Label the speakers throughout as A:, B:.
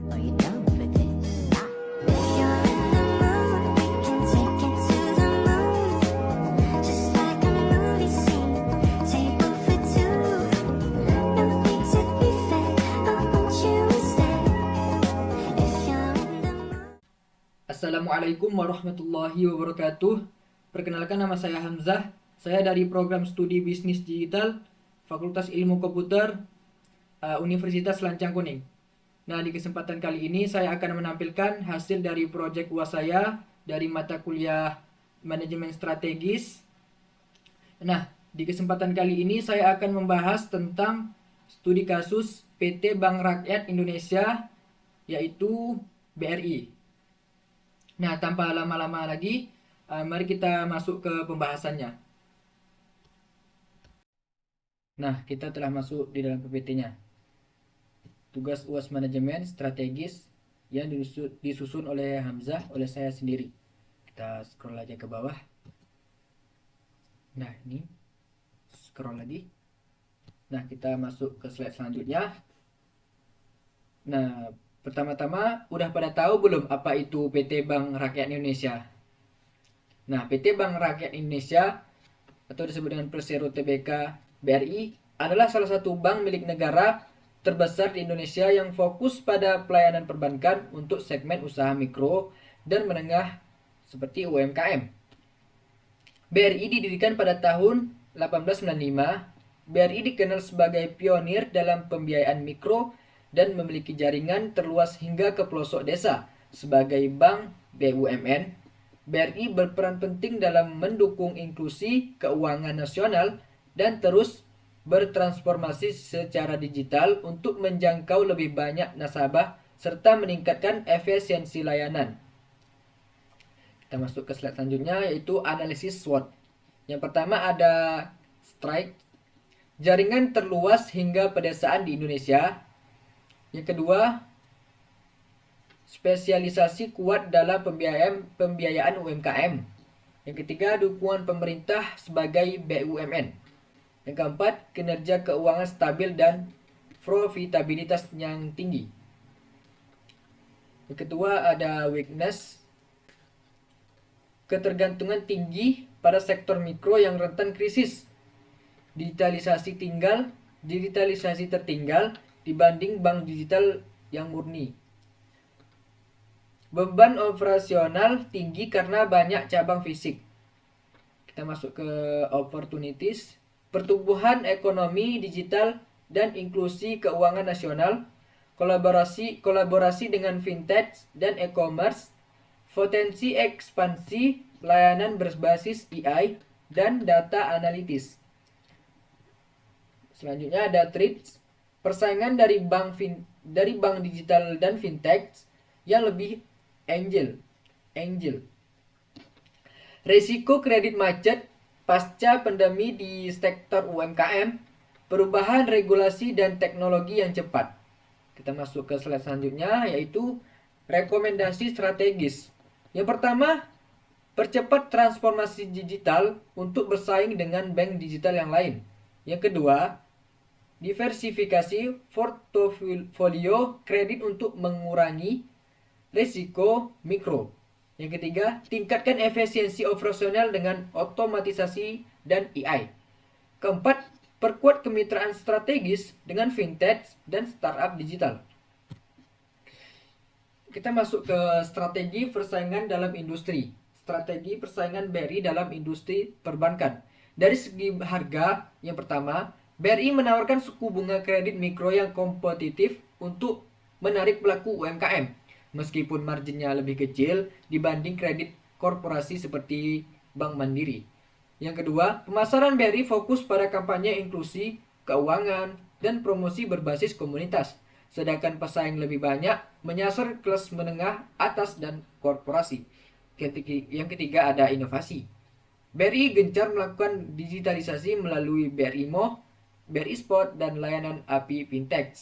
A: Are you down for this? If you're in the mood, we can take it to the moon. Just like a movie scene, table for two. No need to be fake, I want you to stay. If you're in the mood.
B: Assalamualaikum warahmatullahi wabarakatuh. Perkenalkan, nama saya Hamzah. Saya dari program studi bisnis digital Fakultas Ilmu Komputer Universitas Lancang Kuning. Nah, di kesempatan kali ini saya akan menampilkan hasil dari proyek UAS saya dari mata kuliah Manajemen Strategis. Nah, di kesempatan kali ini saya akan membahas tentang studi kasus PT Bank Rakyat Indonesia, yaitu BRI. Nah, tanpa lama-lama lagi, mari kita masuk ke pembahasannya. Nah, kita telah masuk di dalam PPT-nya. Tugas UAS Manajemen Strategis yang disusun oleh Hamzah, oleh saya sendiri. Kita scroll aja ke bawah. Nah, ini scroll lagi. Nah, kita masuk ke slide selanjutnya. Nah, pertama-tama udah pada tahu belum apa itu PT Bank Rakyat Indonesia? Nah, PT Bank Rakyat Indonesia atau disebut dengan Persero Tbk BRI adalah salah satu bank milik negara terbesar di Indonesia yang fokus pada pelayanan perbankan untuk segmen usaha mikro dan menengah seperti UMKM. BRI didirikan pada tahun 1895. BRI dikenal sebagai pionir dalam pembiayaan mikro dan memiliki jaringan terluas hingga ke pelosok desa. Sebagai bank BUMN, BRI berperan penting dalam mendukung inklusi keuangan nasional dan terus bertransformasi secara digital untuk menjangkau lebih banyak nasabah serta meningkatkan efisiensi layanan. Kita masuk ke slide selanjutnya, yaitu analisis SWOT. Yang pertama ada strike, jaringan terluas hingga pedesaan di Indonesia. Yang kedua, spesialisasi kuat dalam pembiayaan UMKM. Yang ketiga, dukungan pemerintah sebagai BUMN. Yang keempat, kinerja keuangan stabil dan profitabilitas yang tinggi. Yang kedua ada weakness, ketergantungan tinggi pada sektor mikro yang rentan krisis. Digitalisasi tertinggal dibanding bank digital yang murni. Beban operasional tinggi karena banyak cabang fisik. Kita masuk ke opportunities, pertumbuhan ekonomi digital dan inklusi keuangan nasional, kolaborasi dengan fintech dan e-commerce, potensi ekspansi layanan berbasis AI dan data analitis. Selanjutnya ada threats, persaingan dari bank digital dan fintech yang lebih angel. Risiko kredit macet pasca pandemi di sektor UMKM, perubahan regulasi dan teknologi yang cepat. Kita masuk ke slide selanjutnya, yaitu rekomendasi strategis. Yang pertama, percepat transformasi digital untuk bersaing dengan bank digital yang lain. Yang kedua, diversifikasi portofolio kredit untuk mengurangi risiko mikro. Yang ketiga, tingkatkan efisiensi operasional dengan otomatisasi dan AI. Keempat, perkuat kemitraan strategis dengan fintech dan startup digital. Kita masuk ke strategi persaingan dalam industri. Strategi persaingan BRI dalam industri perbankan. Dari segi harga, yang pertama, BRI menawarkan suku bunga kredit mikro yang kompetitif untuk menarik pelaku UMKM, meskipun marginnya lebih kecil dibanding kredit korporasi seperti Bank Mandiri. Yang kedua, pemasaran BRI fokus pada kampanye inklusi, keuangan, dan promosi berbasis komunitas, sedangkan pesaing lebih banyak menyasar kelas menengah atas dan korporasi. Yang ketiga ada inovasi. BRI gencar melakukan digitalisasi melalui BRI Mo, BRI Spot, dan layanan API Fintech.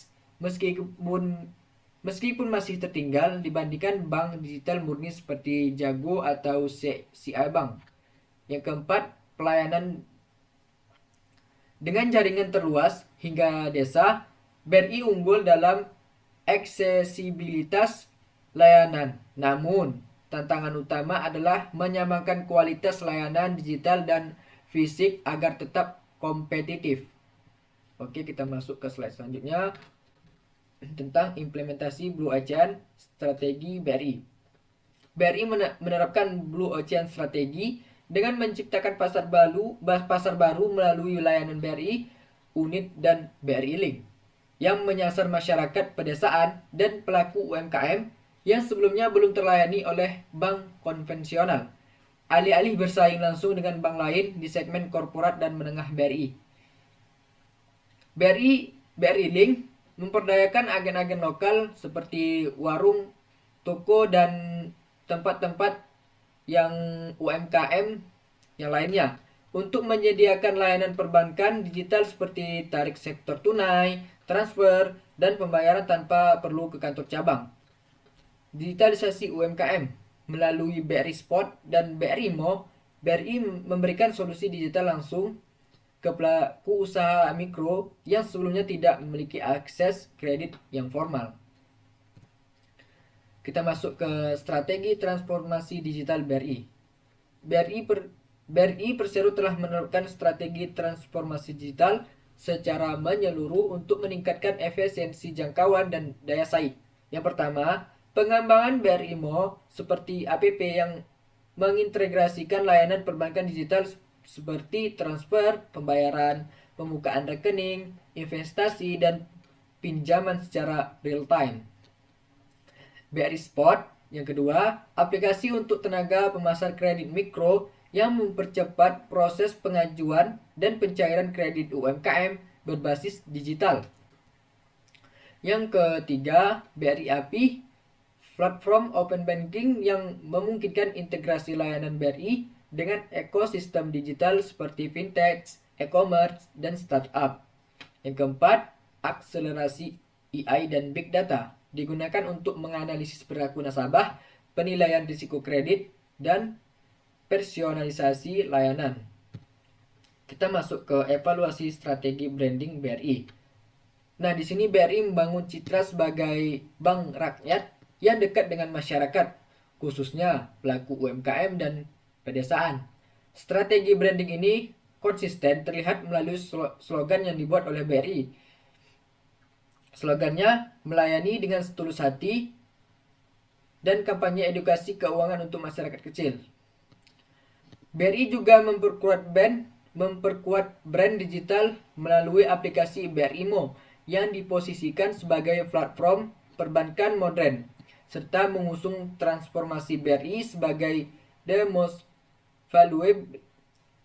B: Meskipun masih tertinggal dibandingkan bank digital murni seperti Jago atau CI Bank. Yang keempat, pelayanan dengan jaringan terluas hingga desa, BRI unggul dalam aksesibilitas layanan. Namun, tantangan utama adalah menyamakan kualitas layanan digital dan fisik agar tetap kompetitif. Oke, kita masuk ke slide selanjutnya tentang implementasi Blue Ocean strategi BRI. BRI menerapkan Blue Ocean strategi dengan menciptakan pasar baru melalui layanan BRI Unit dan BRI Link yang menyasar masyarakat pedesaan dan pelaku UMKM yang sebelumnya belum terlayani oleh bank konvensional, alih-alih bersaing langsung dengan bank lain di segmen korporat dan menengah BRI. BRI Link memperdayakan agen-agen lokal seperti warung, toko, dan tempat-tempat yang UMKM yang lainnya untuk menyediakan layanan perbankan digital seperti tarik sektor tunai, transfer, dan pembayaran tanpa perlu ke kantor cabang. Digitalisasi UMKM melalui BRI Spot dan BRI Mo, BRI memberikan solusi digital langsung ke pelaku usaha mikro yang sebelumnya tidak memiliki akses kredit yang formal. Kita masuk ke strategi transformasi digital BRI. BRI Persero telah menerapkan strategi transformasi digital secara menyeluruh untuk meningkatkan efisiensi jangkauan dan daya saing. Yang pertama, pengembangan BRI Mo seperti APP yang mengintegrasikan layanan perbankan digital seperti transfer, pembayaran, pembukaan rekening, investasi, dan pinjaman secara real time. BRI Spot yang kedua, aplikasi untuk tenaga pemasar kredit mikro yang mempercepat proses pengajuan dan pencairan kredit UMKM berbasis digital. Yang ketiga, BRI API, platform open banking yang memungkinkan integrasi layanan BRI dengan ekosistem digital seperti fintech, e-commerce, dan startup. Yang keempat, akselerasi AI dan big data digunakan untuk menganalisis perilaku nasabah, penilaian risiko kredit, dan personalisasi layanan. Kita masuk ke evaluasi strategi branding BRI. Nah, di sini BRI membangun citra sebagai bank rakyat yang dekat dengan masyarakat, khususnya pelaku UMKM dan pedesaan. Strategi branding ini konsisten terlihat melalui slogan yang dibuat oleh BRI. Slogannya melayani dengan setulus hati dan kampanye edukasi keuangan untuk masyarakat kecil. BRI juga memperkuat brand digital melalui aplikasi BRI Mo yang diposisikan sebagai platform perbankan modern, serta mengusung transformasi BRI sebagai the most valuable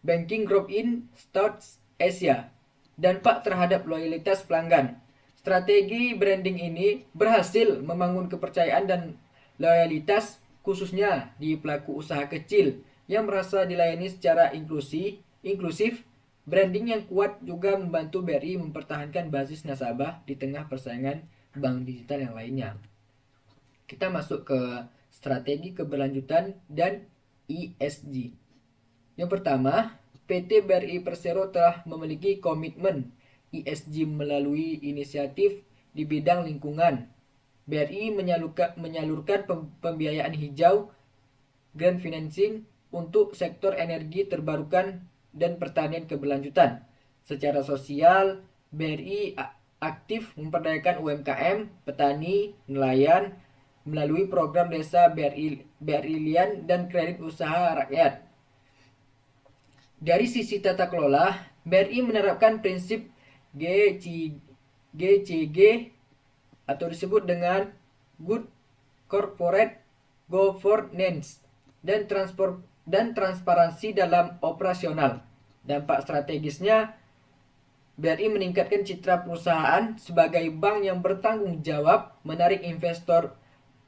B: banking group in South Asia. Dampak terhadap loyalitas pelanggan. Strategi branding ini berhasil membangun kepercayaan dan loyalitas khususnya di pelaku usaha kecil yang merasa dilayani secara inklusif. Branding yang kuat juga membantu BRI mempertahankan basis nasabah di tengah persaingan bank digital yang lainnya. Kita masuk ke strategi keberlanjutan dan ESG. Yang pertama, PT BRI Persero telah memiliki komitmen ESG melalui inisiatif di bidang lingkungan. BRI menyalurkan pembiayaan hijau, grant financing untuk sektor energi terbarukan dan pertanian keberlanjutan. Secara sosial, BRI aktif memperdayakan UMKM, petani, nelayan melalui program desa BRI Lian dan kredit usaha rakyat. Dari sisi tata kelola, BRI menerapkan prinsip GCG atau disebut dengan Good Corporate Governance dan transparansi dalam operasional. Dampak strategisnya, BRI meningkatkan citra perusahaan sebagai bank yang bertanggung jawab, menarik investor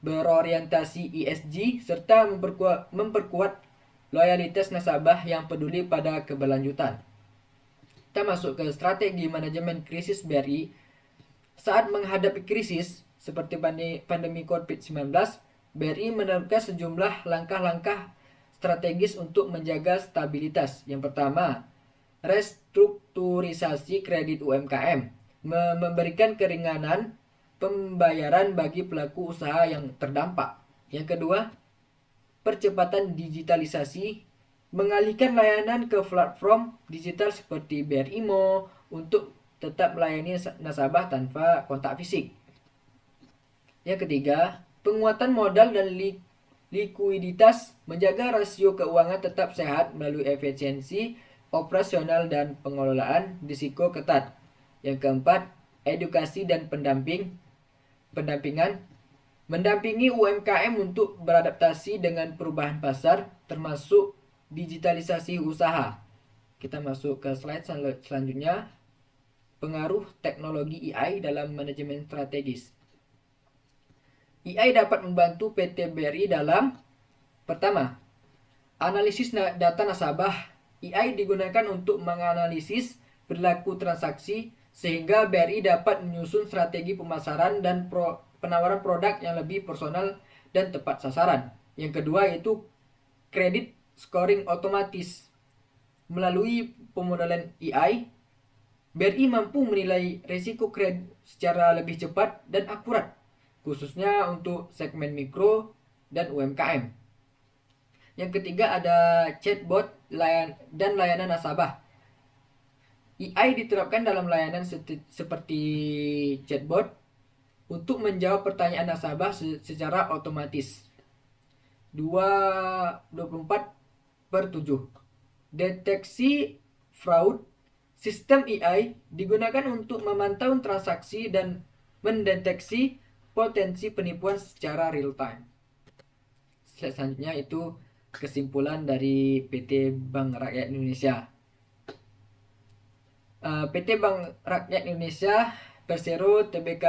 B: berorientasi ESG, serta memperkuat loyalitas nasabah yang peduli pada keberlanjutan. Kita masuk ke strategi manajemen krisis BRI. Saat menghadapi krisis seperti pandemi COVID-19, BRI menerapkan sejumlah langkah-langkah strategis untuk menjaga stabilitas. Yang pertama, restrukturisasi kredit UMKM, memberikan keringanan pembayaran bagi pelaku usaha yang terdampak. Yang kedua, percepatan digitalisasi, mengalihkan layanan ke platform digital seperti BRI Mo untuk tetap melayani nasabah tanpa kontak fisik. Yang ketiga, penguatan modal dan likuiditas, menjaga rasio keuangan tetap sehat melalui efisiensi operasional dan pengelolaan risiko ketat. Yang keempat, edukasi dan pendampingan, mendampingi UMKM untuk beradaptasi dengan perubahan pasar, termasuk digitalisasi usaha. Kita masuk ke slide selanjutnya. Pengaruh teknologi AI dalam manajemen strategis. AI dapat membantu PT BRI dalam: pertama, analisis data nasabah. AI digunakan untuk menganalisis perilaku transaksi sehingga BRI dapat menyusun strategi pemasaran dan penawaran produk yang lebih personal dan tepat sasaran. Yang kedua yaitu kredit scoring otomatis. Melalui pemodelan AI, BRI mampu menilai risiko kredit secara lebih cepat dan akurat, khususnya untuk segmen mikro dan UMKM. Yang ketiga ada chatbot dan layanan nasabah. AI diterapkan dalam layanan seperti chatbot untuk menjawab pertanyaan nasabah secara otomatis. 24/7. Deteksi fraud. Sistem AI digunakan untuk memantau transaksi dan mendeteksi potensi penipuan secara real time. Selanjutnya itu kesimpulan dari PT Bank Rakyat Indonesia. PT Bank Rakyat Indonesia Persero Tbk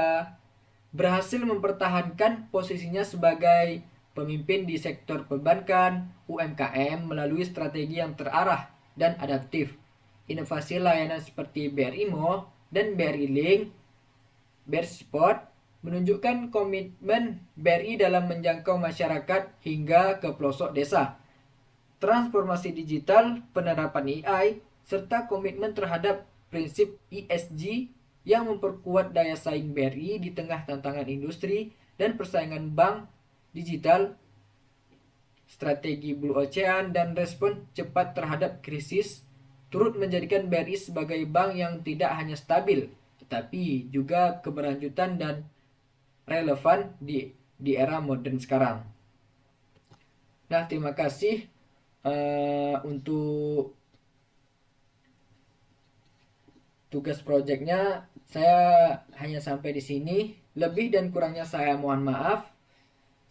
B: berhasil mempertahankan posisinya sebagai pemimpin di sektor perbankan UMKM melalui strategi yang terarah dan adaptif. Inovasi layanan seperti BRI Mo dan BRI Link, BRI Sport menunjukkan komitmen BRI dalam menjangkau masyarakat hingga ke pelosok desa. Transformasi digital, penerapan AI, serta komitmen terhadap prinsip ESG yang memperkuat daya saing BRI di tengah tantangan industri dan persaingan bank digital, strategi Blue Ocean, dan respon cepat terhadap krisis turut menjadikan BRI sebagai bank yang tidak hanya stabil, tetapi juga keberlanjutan dan relevan di era modern sekarang. Nah, terima kasih untuk tugas proyeknya. Saya hanya sampai di sini. Lebih dan kurangnya saya mohon maaf.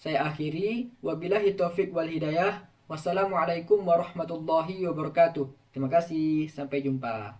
B: Saya akhiri. Wabillahi taufik wal hidayah. Wassalamualaikum warahmatullahi wabarakatuh. Terima kasih. Sampai jumpa.